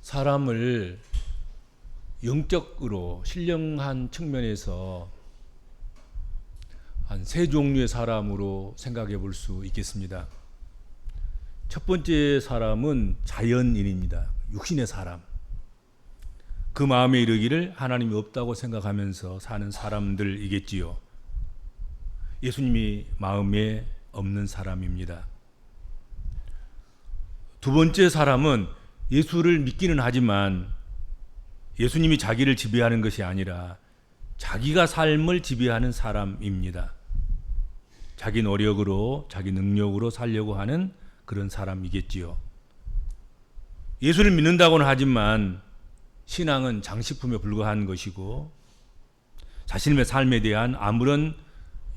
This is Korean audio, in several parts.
사람을 영적으로 신령한 측면에서 한 세 종류의 사람으로 생각해 볼 수 있겠습니다. 첫 번째 사람은 자연인입니다. 육신의 사람. 그 마음에 이르기를 하나님이 없다고 생각하면서 사는 사람들이겠지요. 예수님이 마음에 없는 사람입니다. 두 번째 사람은 예수를 믿기는 하지만 예수님이 자기를 지배하는 것이 아니라 자기가 삶을 지배하는 사람입니다. 자기 노력으로, 자기 능력으로 살려고 하는 그런 사람이겠지요. 예수를 믿는다고는 하지만 신앙은 장식품에 불과한 것이고 자신의 삶에 대한 아무런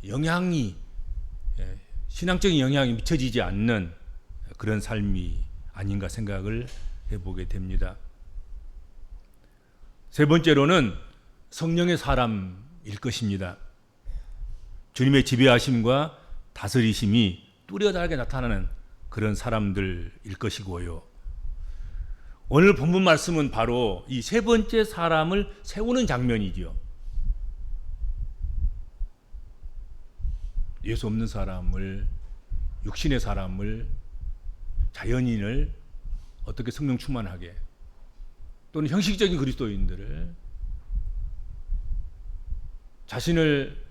영향이, 신앙적인 영향이 미쳐지지 않는 그런 삶이 아닌가 생각을 해보게 됩니다. 세 번째로는 성령의 사람일 것입니다. 주님의 지배하심과 다스리심이 뚜렷하게 나타나는 그런 사람들일 것이고요. 오늘 본문 말씀은 바로 이 세 번째 사람을 세우는 장면이지요. 예수 없는 사람을, 육신의 사람을, 자연인을 어떻게 성령 충만하게, 또는 형식적인 그리스도인들을 자신을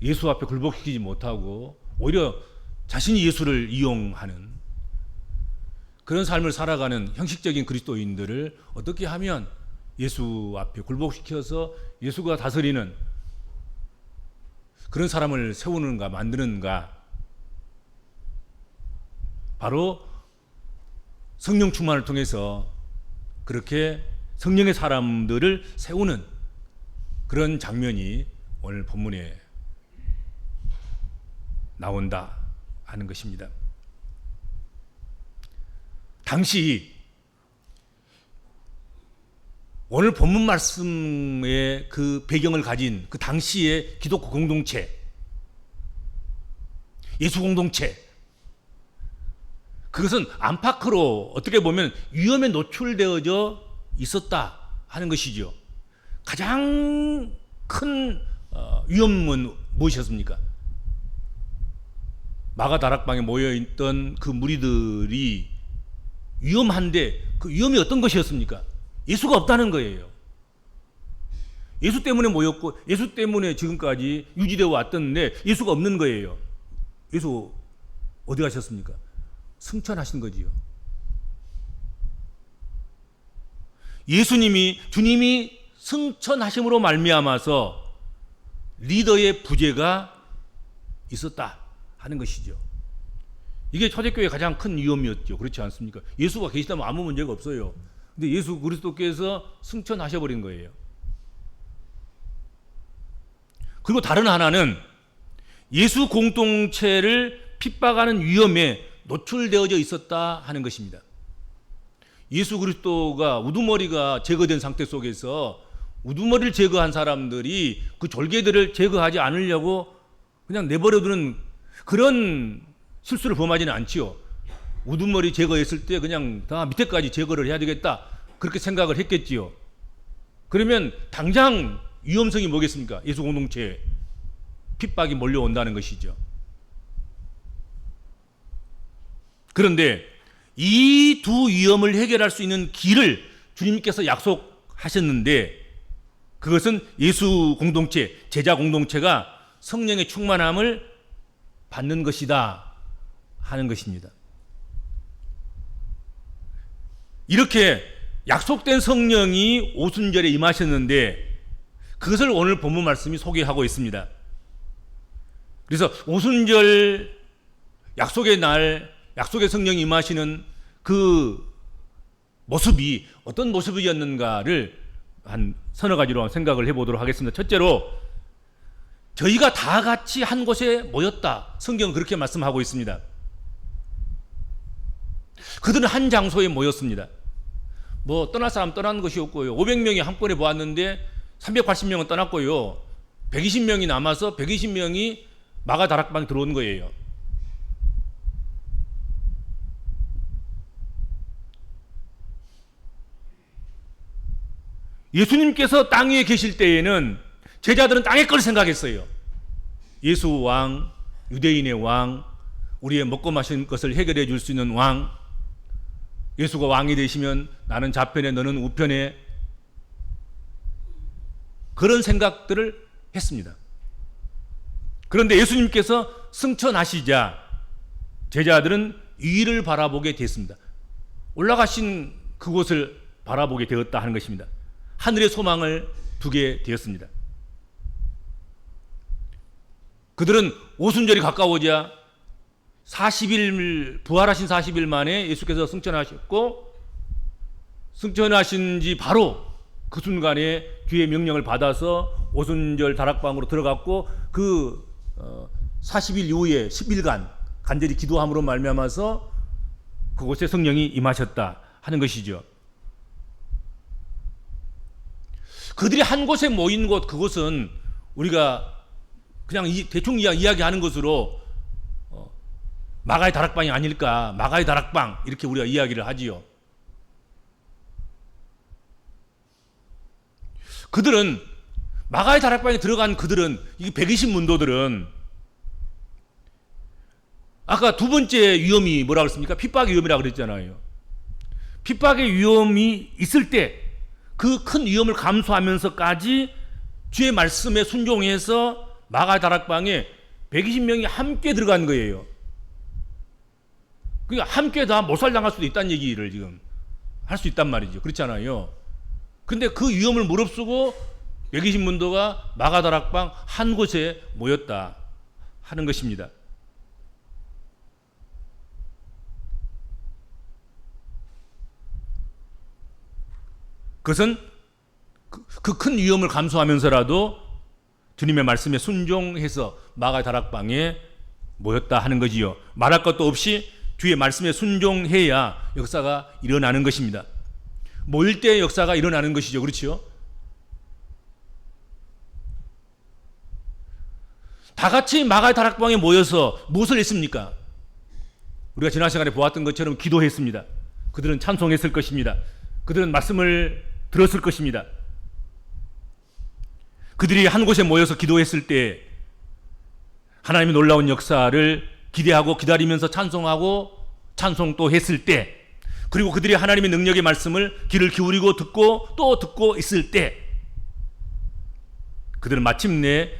예수 앞에 굴복시키지 못하고 오히려 자신이 예수를 이용하는 그런 삶을 살아가는 형식적인 그리스도인들을 어떻게 하면 예수 앞에 굴복시켜서 예수가 다스리는 그런 사람을 세우는가 만드는가, 바로 성령 충만을 통해서 그렇게 성령의 사람들을 세우는 그런 장면이 오늘 본문에 나온다 하는 것입니다. 당시 오늘 본문 말씀의 그 배경을 가진 그 당시의 기독교 공동체, 예수 공동체, 그것은 안팎으로 어떻게 보면 위험에 노출되어져 있었다 하는 것이죠. 가장 큰 위험은 무엇이었습니까? 마가 다락방에 모여있던 그 무리들이 위험한데 그 위험이 어떤 것이었습니까? 예수가 없다는 거예요. 예수 때문에 모였고 예수 때문에 지금까지 유지되어 왔던데 예수가 없는 거예요. 예수 어디 가셨습니까? 승천하신 거지요. 주님이 승천하심으로 말미암아서 리더의 부재가 있었다 하는 것이죠. 이게 초대교회의 가장 큰 위험이었죠. 그렇지 않습니까? 예수가 계시다면 아무 문제가 없어요. 근데 예수 그리스도께서 승천하셔버린 거예요. 그리고 다른 하나는 예수 공동체를 핍박하는 위험에 노출되어져 있었다 하는 것입니다. 예수 그리스도가 우두머리가 제거된 상태 속에서 우두머리를 제거한 사람들이 그 졸개들을 제거하지 않으려고 그냥 내버려두는 그런 실수를 범하지는 않지요. 우두머리 제거했을 때 그냥 다 밑에까지 제거를 해야 되겠다 그렇게 생각을 했겠지요. 그러면 당장 위험성이 뭐겠습니까? 예수 공동체에 핍박이 몰려온다는 것이죠. 그런데 이 두 위험을 해결할 수 있는 길을 주님께서 약속하셨는데 그것은 예수 공동체, 제자 공동체가 성령의 충만함을 받는 것이다 하는 것입니다. 이렇게 약속된 성령이 오순절에 임하셨는데 그것을 오늘 본문 말씀이 소개하고 있습니다. 그래서 오순절 약속의 날, 약속의 성령이 임하시는 그 모습이 어떤 모습이었는가를 한 서너 가지로 생각을 해보도록 하겠습니다. 첫째로 저희가 다 같이 한 곳에 모였다. 성경은 그렇게 말씀하고 있습니다. 그들은 한 장소에 모였습니다. 뭐 떠날 사람 떠난 것이 없고요. 500명이 한꺼번에 모았는데 380명은 떠났고요. 120명이 남아서 120명이 마가 다락방에 들어온 거예요. 예수님께서 땅 위에 계실 때에는 제자들은 땅의 걸 생각했어요. 예수 왕, 유대인의 왕, 우리의 먹고 마시는 것을 해결해 줄 수 있는 왕, 예수가 왕이 되시면 나는 좌편에 너는 우편에, 그런 생각들을 했습니다. 그런데 예수님께서 승천하시자 제자들은 위를 바라보게 됐습니다. 올라가신 그곳을 바라보게 되었다 하는 것입니다. 하늘의 소망을 두게 되었습니다. 그들은 오순절이 가까워지자 40일, 부활하신 40일 만에 예수께서 승천하셨고, 승천하신 지 바로 그 순간에 주의 명령을 받아서 오순절 다락방으로 들어갔고, 그 40일 이후에 10일간 간절히 기도함으로 말미암아서 그곳에 성령이 임하셨다 하는 것이죠. 그들이 한 곳에 모인 곳, 그곳은 우리가 그냥 대충 이야기하는 것으로 마가의 다락방이 아닐까, 마가의 다락방 이렇게 우리가 이야기를 하지요. 그들은 마가의 다락방에 들어간 그들은, 이 120문도들은 아까 두 번째 위험이 뭐라고 그랬습니까? 핍박의 위험이라고 그랬잖아요. 핍박의 위험이 있을 때 그 큰 위험을 감수하면서까지 주의 말씀에 순종해서 마가 다락방에 120명이 함께 들어간 거예요. 그러니까 함께 다 몰살당할 수도 있다는 얘기를 지금 할 수 있단 말이죠. 그렇잖아요. 근데 그 위험을 무릅쓰고 120문도가 마가 다락방 한 곳에 모였다 하는 것입니다. 그것은 그 큰 위험을 감수하면서라도 주님의 말씀에 순종해서 마가 다락방에 모였다 하는 거지요. 말할 것도 없이 주의 말씀에 순종해야 역사가 일어나는 것입니다. 모일 때 역사가 일어나는 것이죠. 그렇죠? 다 같이 마가 다락방에 모여서 무엇을 했습니까? 우리가 지난 시간에 보았던 것처럼 기도했습니다. 그들은 찬송했을 것입니다. 그들은 말씀을 들었을 것입니다. 그들이 한 곳에 모여서 기도했을 때 하나님의 놀라운 역사를 기대하고 기다리면서 찬송하고 찬송도 했을 때, 그리고 그들이 하나님의 능력의 말씀을 귀를 기울이고 듣고 또 듣고 있을 때, 그들은 마침내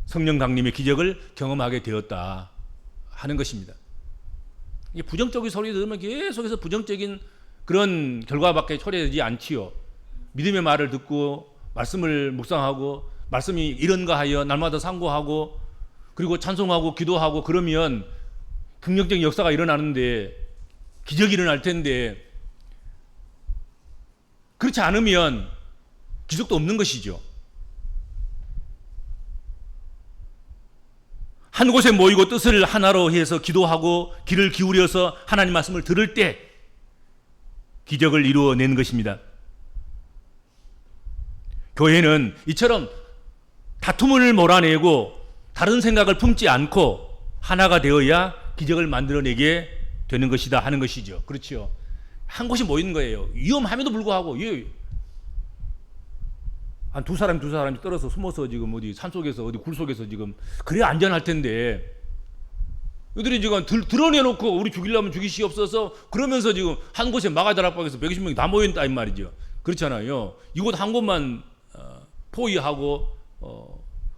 성령 강림의 기적을 경험하게 되었다 하는 것입니다. 이게 부정적인 소리 들으면 계속해서 부정적인 그런 결과밖에 초래되지 않지요. 믿음의 말을 듣고 말씀을 묵상하고 말씀이 이런가 하여 날마다 상고하고 그리고 찬송하고 기도하고 그러면 긍정적인 역사가 일어나는데, 기적이 일어날 텐데, 그렇지 않으면 기적도 없는 것이죠. 한 곳에 모이고 뜻을 하나로 해서 기도하고 귀를 기울여서 하나님 말씀을 들을 때 기적을 이루어내는 것입니다. 교회는 이처럼 다툼을 몰아내고 다른 생각을 품지 않고 하나가 되어야 기적을 만들어내게 되는 것이다 하는 것이죠. 그렇죠. 한 곳이 모이는 거예요. 위험함에도 불구하고 한 두 사람이 떨어서 숨어서 지금 어디 산속에서 어디 굴 속에서 지금 그래야 안전할 텐데, 이들이 지금 드러내놓고 우리 죽이려면 죽이시옵소서 그러면서 지금 한 곳에 마가 다락방에서 120명이 다 모였다 이 말이죠. 그렇잖아요. 이곳 한 곳만 포위하고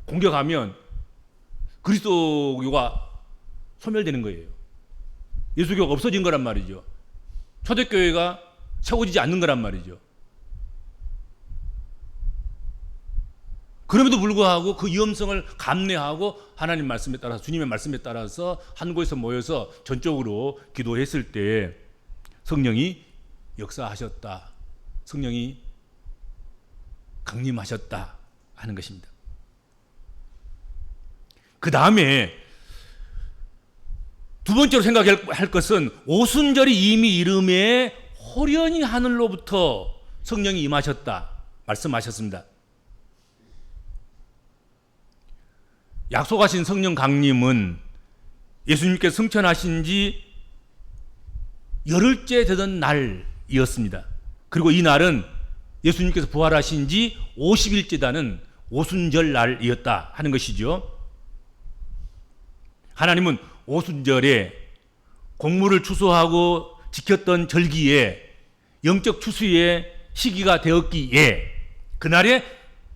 공격하면 그리스도교가 소멸되는 거예요. 예수교가 없어진 거란 말이죠. 초대교회가 세워지지 않는 거란 말이죠. 그럼에도 불구하고 그 위험성을 감내하고 하나님 말씀에 따라서, 주님의 말씀에 따라서 한 곳에서 모여서 전적으로 기도했을 때 성령이 역사하셨다, 성령이 강림하셨다 하는 것입니다. 그 다음에 두 번째로 생각할 것은 오순절이 이미 이름에 호련히 하늘로부터 성령이 임하셨다 말씀하셨습니다. 약속하신 성령 강림은 예수님께서 승천하신 지 열흘째 되던 날이었습니다. 그리고 이 날은 예수님께서 부활하신 지 50일째다는 오순절 날이었다 하는 것이죠. 하나님은 오순절에 공물을 추수하고 지켰던 절기에 영적 추수의 시기가 되었기에 그날에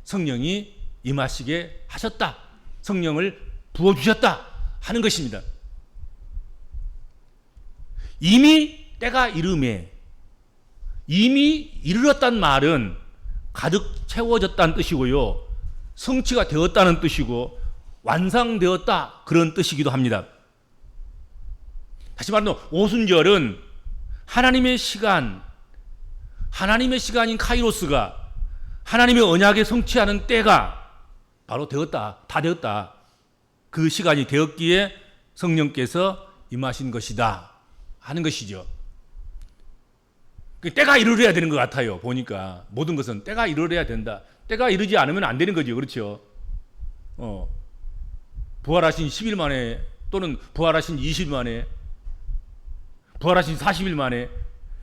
성령이 임하시게 하셨다. 성령을 부어주셨다 하는 것입니다. 이미 때가 이름에, 이미 이르렀단 말은 가득 채워졌다는 뜻이고요, 성취가 되었다는 뜻이고 완성되었다 그런 뜻이기도 합니다. 다시 말하면 오순절은 하나님의 시간, 하나님의 시간인 카이로스가 하나님의 언약에 성취하는 때가 바로 되었다, 다 되었다, 그 시간이 되었기에 성령께서 임하신 것이다 하는 것이죠. 때가 이르러야 되는 것 같아요. 보니까 모든 것은 때가 이르러야 된다. 때가 이르지 않으면 안 되는 거죠. 그렇죠? 부활하신 10일 만에 또는 부활하신 20일 만에 부활하신 40일 만에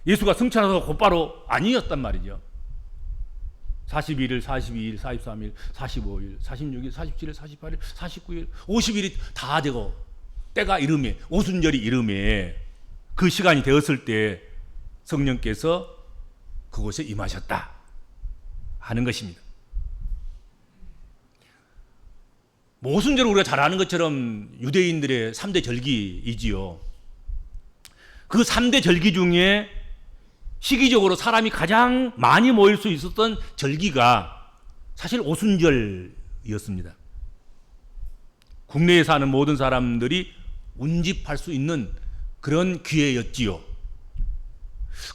예수가 승천하서 곧바로 아니었단 말이죠. 41일, 42일, 43일, 45일, 46일, 47일, 48일, 49일, 50일이 다 되고 때가 이름에, 오순절이 이름에 그 시간이 되었을 때 성령께서 그곳에 임하셨다 하는 것입니다. 오순절은 우리가 잘 아는 것처럼 유대인들의 3대 절기이지요. 그 3대 절기 중에 시기적으로 사람이 가장 많이 모일 수 있었던 절기가 사실 오순절이었습니다. 국내에 사는 모든 사람들이 운집할 수 있는 그런 기회였지요.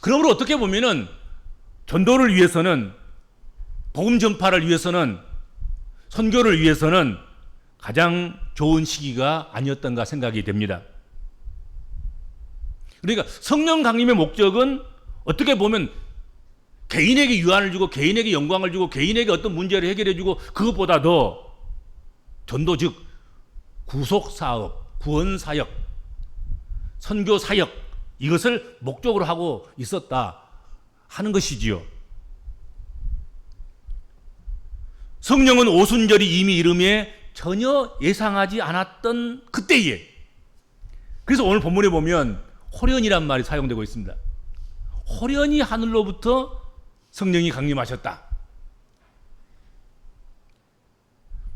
그러므로 어떻게 보면은 전도를 위해서는, 복음 전파를 위해서는, 선교를 위해서는 가장 좋은 시기가 아니었던가 생각이 됩니다. 그러니까 성령 강림의 목적은 어떻게 보면 개인에게 유한을 주고 개인에게 영광을 주고 개인에게 어떤 문제를 해결해 주고 그것보다 더 전도, 즉 구속사업, 구원사역, 선교사역, 이것을 목적으로 하고 있었다 하는 것이지요. 성령은 오순절이 이미 이름에 전혀 예상하지 않았던 그때에, 그래서 오늘 본문에 보면 호련이란 말이 사용되고 있습니다. 호련히 하늘로부터 성령이 강림하셨다.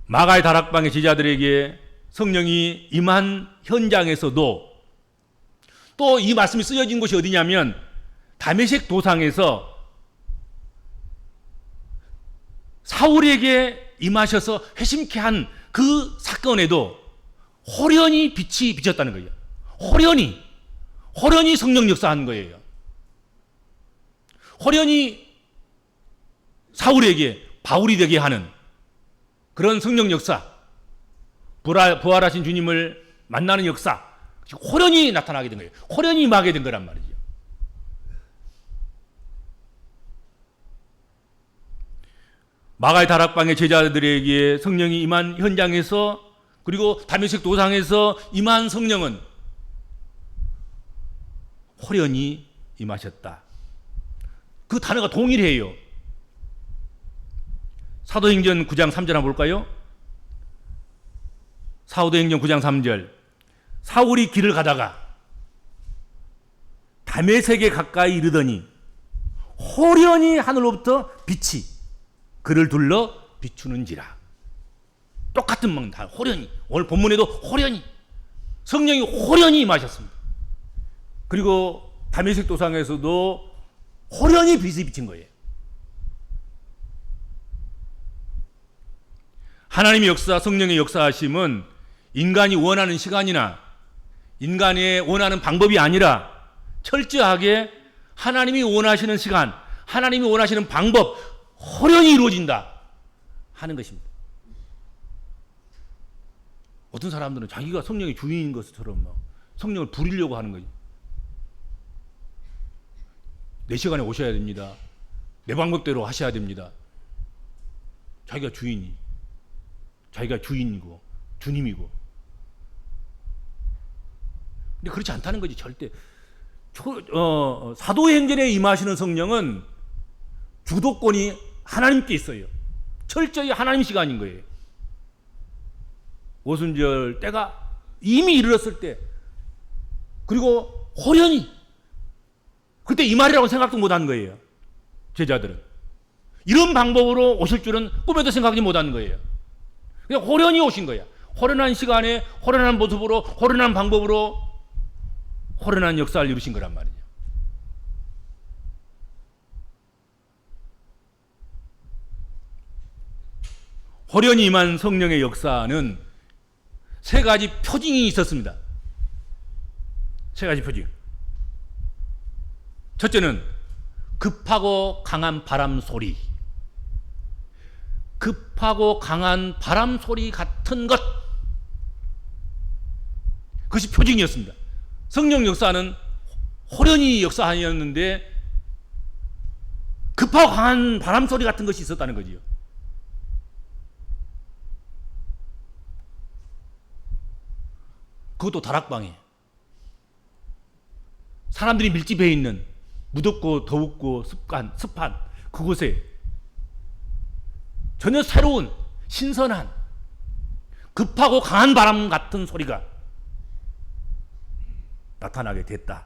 마가의 다락방의 제자들에게 성령이 임한 현장에서도 또 이 말씀이 쓰여진 곳이 어디냐면 다메섹 도상에서 사울에게 임하셔서 회심케 한 그 사건에도 호련히 빛이 비쳤다는 거예요. 호련히 성령 역사한 거예요. 호련히 사울에게 바울이 되게 하는 그런 성령 역사, 부활하신 주님을 만나는 역사, 호련히 나타나게 된 거예요. 호련히 임하게 된 거란 말이죠. 마가의 다락방의 제자들에게 성령이 임한 현장에서, 그리고 다메섹 도상에서 임한 성령은 호련히 임하셨다. 그 단어가 동일해요. 사도행전 9장 3절 한번 볼까요? 사도행전 9장 3절. 사울이 길을 가다가 다메섹에 가까이 이르더니 호련히 하늘로부터 빛이 그를 둘러 비추는지라. 똑같은 말 다 호련히. 오늘 본문에도 호련히, 성령이 호련히 임하셨습니다. 그리고 다메섹 도상에서도 호련히 빛이 비친 거예요. 하나님의 역사, 성령의 역사하심은 인간이 원하는 시간이나 인간의 원하는 방법이 아니라 철저하게 하나님이 원하시는 시간, 하나님이 원하시는 방법, 호련히 이루어진다 하는 것입니다. 어떤 사람들은 자기가 성령의 주인인 것처럼 막 성령을 부리려고 하는 거죠. 내 시간에 오셔야 됩니다. 내 방법대로 하셔야 됩니다. 자기가 주인이고 주님이고. 근데 그렇지 않다는 거지. 절대. 사도행전에 임하시는 성령은 주도권이 하나님께 있어요. 철저히 하나님 시간인 거예요. 오순절 때가 이미 이르렀을 때, 그리고 호련히 그때 이 말이라고 생각도 못한 거예요. 제자들은 이런 방법으로 오실 줄은 꿈에도 생각하지 못한 거예요. 그냥 호련히 오신 거야. 호련한 시간에 호련한 모습으로 호련한 방법으로 호련한 역사를 이루신 거란 말이죠. 호련히 임한 성령의 역사는 세 가지 표징이 있었습니다. 세 가지 표징. 첫째는 급하고 강한 바람 소리. 급하고 강한 바람 소리 같은 것. 그것이 표징이었습니다. 성령 역사는 호련히 역사하였는데 급하고 강한 바람 소리 같은 것이 있었다는 거지요. 그것도 다락방에 사람들이 밀집해 있는 무덥고 더웠고 습한 그곳에 전혀 새로운 신선한 급하고 강한 바람 같은 소리가 나타나게 됐다.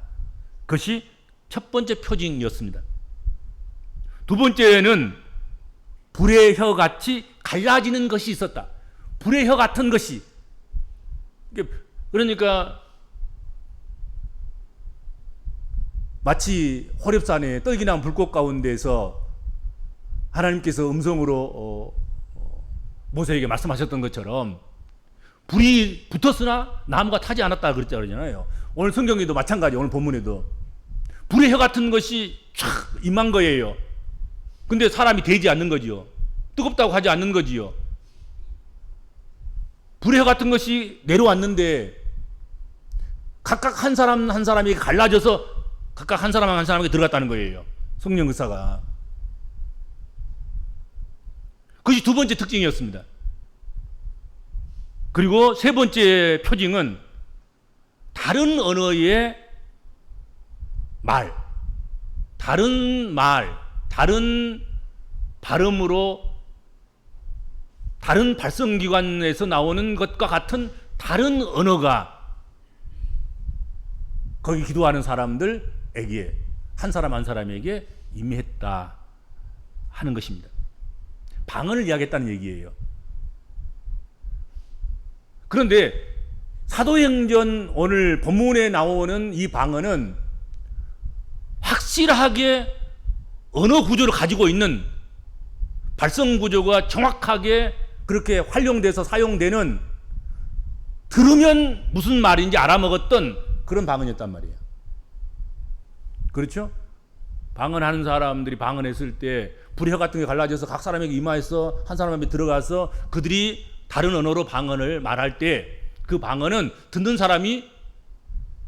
그것이 첫 번째 표징이었습니다. 두 번째는 불의 혀같이 갈라지는 것이 있었다. 불의 혀 같은 것이, 그러니까 마치 호렙산의 떨기난 불꽃 가운데서 하나님께서 음성으로 모세에게 말씀하셨던 것처럼 불이 붙었으나 나무가 타지 않았다 그랬잖아요. 오늘 성경에도 마찬가지, 오늘 본문에도 불의 혀 같은 것이 촥 임한 거예요. 근데 사람이 되지 않는 거지요. 뜨겁다고 하지 않는 거지요. 불의 혀 같은 것이 내려왔는데 각각 한 사람 한 사람이 갈라져서 각각 한 사람 한 사람에게 들어갔다는 거예요. 성령 역사가. 그것이 두 번째 특징이었습니다. 그리고 세 번째 표징은 다른 언어의 말, 다른 발음으로 다른 발성기관에서 나오는 것과 같은 다른 언어가 거기 기도하는 사람들에게, 한 사람 한 사람에게 임했다 하는 것입니다. 방언을 이야기했다는 얘기예요. 그런데 사도행전 오늘 본문에 나오는 이 방언은 확실하게 언어 구조를 가지고 있는, 발성 구조가 정확하게 그렇게 활용돼서 사용되는, 들으면 무슨 말인지 알아먹었던 그런 방언이었단 말이에요. 그렇죠? 방언하는 사람들이 방언했을 때 불의 혀 같은 게 갈라져서 각 사람에게 임하여서 한 사람에게 들어가서 그들이 다른 언어로 방언을 말할 때 그 방언은 듣는 사람이,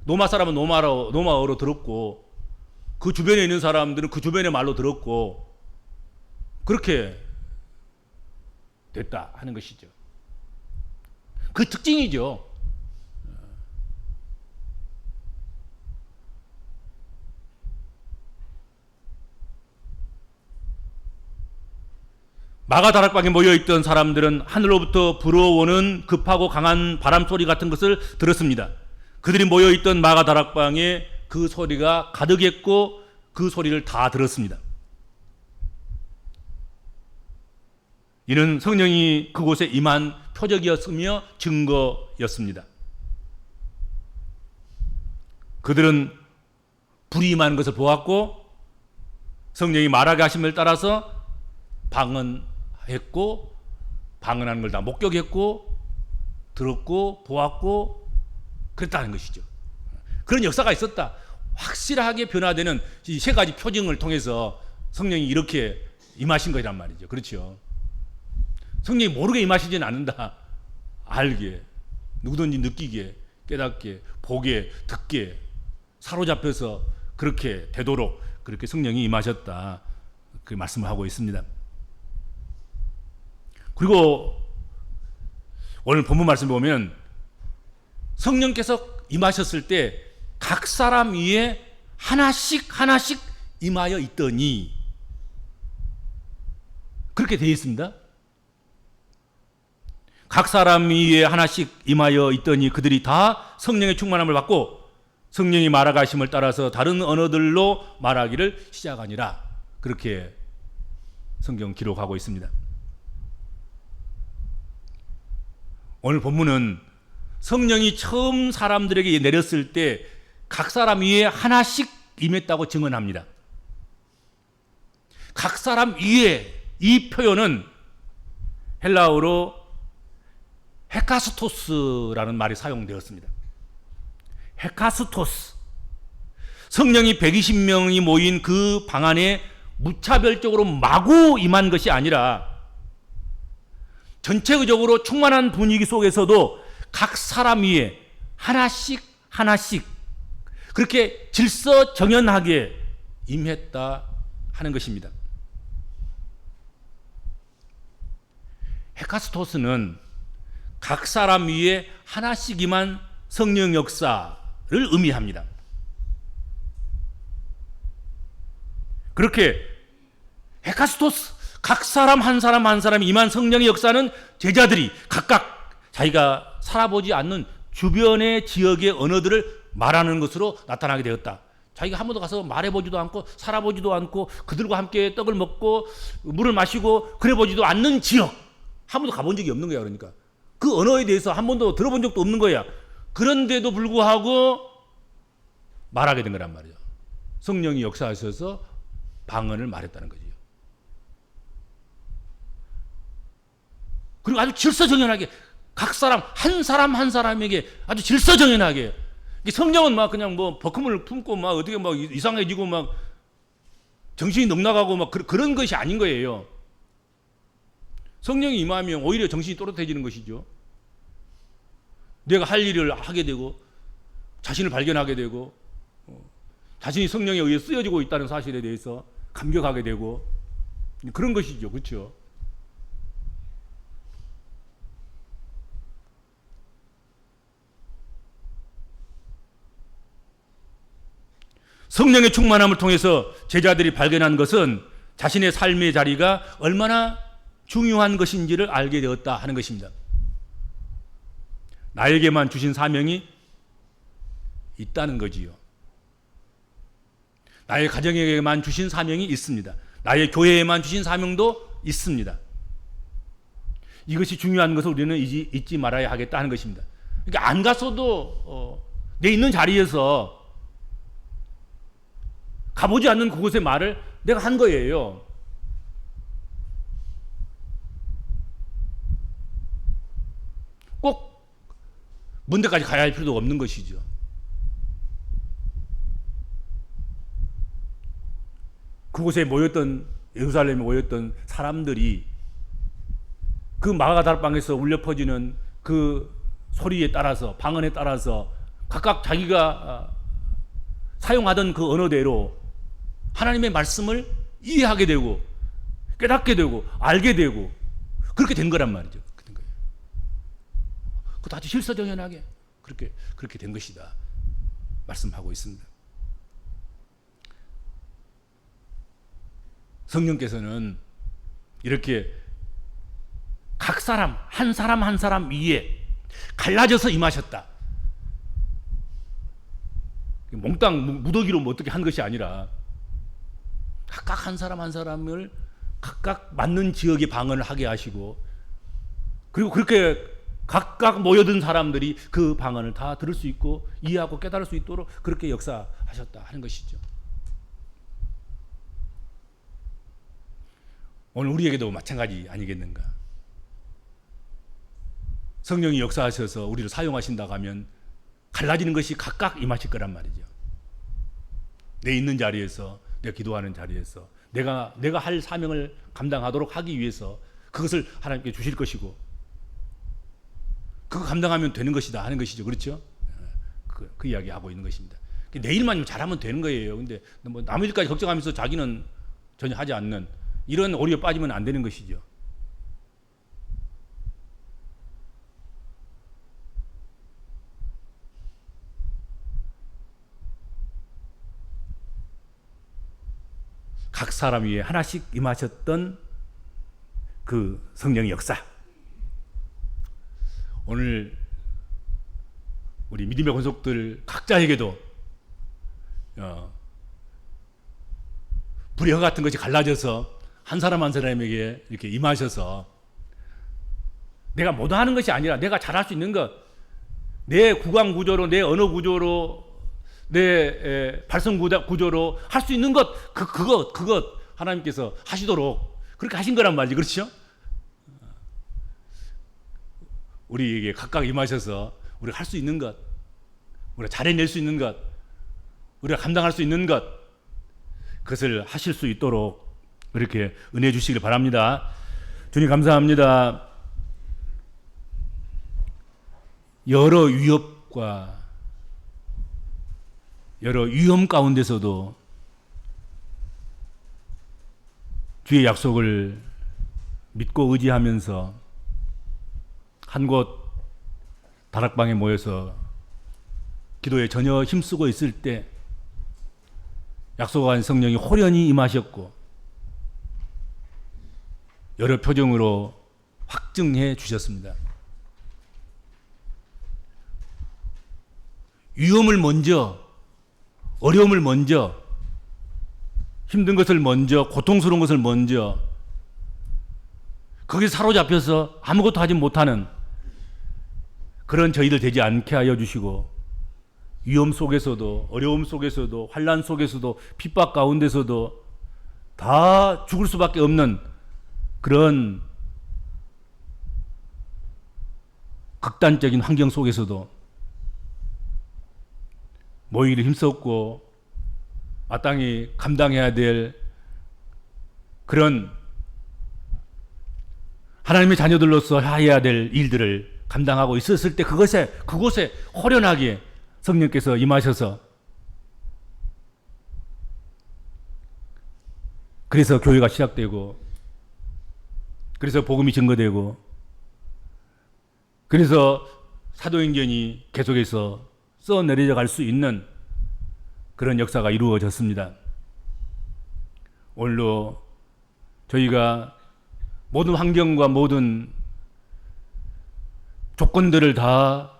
노마 사람은 노마어로 들었고 그 주변에 있는 사람들은 그 주변의 말로 들었고 그렇게 됐다 하는 것이죠. 그 특징이죠. 마가다락방에 모여있던 사람들은 하늘로부터 불어오는 급하고 강한 바람소리 같은 것을 들었습니다. 그들이 모여있던 마가다락방에 그 소리가 가득했고 그 소리를 다 들었습니다. 이는 성령이 그곳에 임한 표적이었으며 증거였습니다. 그들은 불이 임하는 것을 보았고 성령이 말하게 하심을 따라서 방언했고 방언하는 걸 다 목격했고 들었고 보았고 그랬다는 것이죠. 그런 역사가 있었다. 확실하게 변화되는 이 세 가지 표징을 통해서 성령이 이렇게 임하신 거란 말이죠. 그렇죠. 성령이 모르게 임하시지는 않는다. 알게, 누구든지 느끼게, 깨닫게, 보게, 듣게, 사로잡혀서 그렇게 되도록 그렇게 성령이 임하셨다. 그 말씀을 하고 있습니다. 그리고 오늘 본문 말씀 보면 성령께서 임하셨을 때 각 사람 위에 하나씩 임하여 있더니 그렇게 되어 있습니다. 각 사람 위에 하나씩 임하여 있더니 그들이 다 성령의 충만함을 받고 성령이 말하가심을 따라서 다른 언어들로 말하기를 시작하니라. 그렇게 성경 기록하고 있습니다. 오늘 본문은 성령이 처음 사람들에게 내렸을 때 각 사람 위에 하나씩 임했다고 증언합니다. 각 사람 위에, 이 표현은 헬라어로 헤카스토스라는 말이 사용되었습니다. 헤카스토스. 성령이 120명이 모인 그 방 안에 무차별적으로 마구 임한 것이 아니라 전체적으로 충만한 분위기 속에서도 각 사람 위에 하나씩 그렇게 질서정연하게 임했다 하는 것입니다. 헤카스토스는 각 사람 위에 하나씩 임한 성령 역사를 의미합니다. 그렇게 헤카스토스, 각 사람 한 사람이 임한 성령의 역사는 제자들이 각각 자기가 살아보지 않는 주변의 지역의 언어들을 말하는 것으로 나타나게 되었다. 자기가 한 번도 가서 말해보지도 않고 살아보지도 않고 그들과 함께 떡을 먹고 물을 마시고 그래보지도 않는 지역, 한 번도 가본 적이 없는 거야. 그러니까 그 언어에 대해서 한 번도 들어본 적도 없는 거야. 그런데도 불구하고 말하게 된 거란 말이죠. 성령이 역사하셔서 방언을 말했다는 거지요. 그리고 아주 질서정연하게 각 사람 한 사람에게 아주 질서정연하게. 성령은 막 그냥 뭐 버금을 품고 막 어떻게 막 이상해지고 막 정신이 넉나가고 막 그런 것이 아닌 거예요. 성령이 임하면 오히려 정신이 또렷해지는 것이죠. 내가 할 일을 하게 되고 자신을 발견하게 되고 자신이 성령에 의해 쓰여지고 있다는 사실에 대해서 감격하게 되고 그런 것이죠. 그렇죠? 성령의 충만함을 통해서 제자들이 발견한 것은 자신의 삶의 자리가 얼마나 중요한 것인지를 알게 되었다 하는 것입니다. 나에게만 주신 사명이 있다는 거지요. 나의 가정에게만 주신 사명이 있습니다. 나의 교회에만 주신 사명도 있습니다. 이것이 중요한 것을 우리는 잊지 말아야 하겠다 하는 것입니다. 그러니까 안 갔어도 내 있는 자리에서 가보지 않는 그곳의 말을 내가 한 거예요. 꼭 먼 데까지 가야 할 필요도 없는 것이죠. 그곳에 모였던, 예루살렘에 모였던 사람들이 그 마가다락방에서 울려 퍼지는 그 소리에 따라서, 방언에 따라서 각각 자기가 사용하던 그 언어대로 하나님의 말씀을 이해하게 되고 깨닫게 되고 알게 되고 그렇게 된 거란 말이죠. 그런 거예요. 그것도 아주 실서정연하게 그렇게 된 것이다 말씀하고 있습니다. 성령께서는 이렇게 각 사람 한 사람 위에 갈라져서 임하셨다. 몽땅 무더기로 뭐 어떻게 한 것이 아니라 각각 한 사람을 각각 맞는 지역의 방언을 하게 하시고 그리고 그렇게 각각 모여든 사람들이 그 방언을 다 들을 수 있고 이해하고 깨달을 수 있도록 그렇게 역사하셨다 하는 것이죠. 오늘 우리에게도 마찬가지 아니겠는가? 성령이 역사하셔서 우리를 사용하신다고 하면 갈라지는 것이 각각 임하실 거란 말이죠. 내 있는 자리에서, 내가 기도하는 자리에서 내가 할 사명을 감당하도록 하기 위해서 그것을 하나님께 주실 것이고 그거 감당하면 되는 것이다 하는 것이죠. 그렇죠? 그 이야기하고 있는 것입니다. 내 일만 잘하면 되는 거예요. 근데 뭐 남의 일까지 걱정하면서 자기는 전혀 하지 않는 이런 오류에 빠지면 안 되는 것이죠. 각 사람 위에 하나씩 임하셨던 그 성령의 역사. 오늘 우리 믿음의 권속들 각자에게도 불의 허 같은 것이 갈라져서 한 사람 한 사람에게 이렇게 임하셔서 내가 못하는 것이 아니라 내가 잘할 수 있는 것, 내 구강 구조로, 내 언어 구조로, 내 발성 구조로 할 수 있는 것, 그것 하나님께서 하시도록 그렇게 하신 거란 말이지, 그렇죠? 우리에게 각각 임하셔서 우리가 할 수 있는 것, 우리가 잘해낼 수 있는 것, 우리가 감당할 수 있는 것, 그것을 하실 수 있도록 이렇게 은혜 주시길 바랍니다. 주님 감사합니다. 여러 위협과 여러 위험 가운데서도 주의 약속을 믿고 의지하면서 한 곳 다락방에 모여서 기도에 전혀 힘쓰고 있을 때 약속한 성령이 호련히 임하셨고 여러 표정으로 확증해 주셨습니다. 위험을 먼저, 어려움을 먼저, 힘든 것을 먼저, 고통스러운 것을 먼저, 거기에 사로잡혀서 아무것도 하지 못하는 그런 저희들 되지 않게 하여 주시고, 위험 속에서도, 어려움 속에서도, 환난 속에서도, 핍박 가운데서도 다 죽을 수밖에 없는 그런 극단적인 환경 속에서도 모이기를 힘썼고 마땅히 감당해야 될 그런 하나님의 자녀들로서 해야 될 일들을 감당하고 있었을 때 그곳에 호련하게 성령께서 임하셔서 그래서 교회가 시작되고 그래서 복음이 증거되고 그래서 사도행전이 계속해서 써내려져 갈 수 있는 그런 역사가 이루어졌습니다. 오늘도 저희가 모든 환경과 모든 조건들을 다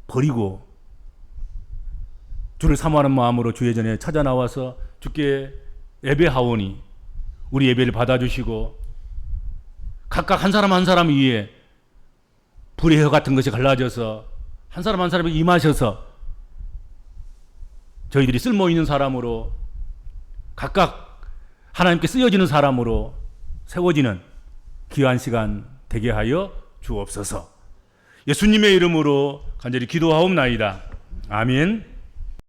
버리고 주를 사모하는 마음으로 주의 전에 찾아 나와서 주께 예배하오니 우리 예배를 받아주시고 각각 한 사람 한 사람 위에 불의 혀 같은 것이 갈라져서 한 사람 한 사람에게 임하셔서 저희들이 쓸모있는 사람으로 각각 하나님께 쓰여지는 사람으로 세워지는 귀한 시간 되게 하여 주옵소서. 예수님의 이름으로 간절히 기도하옵나이다. 아멘.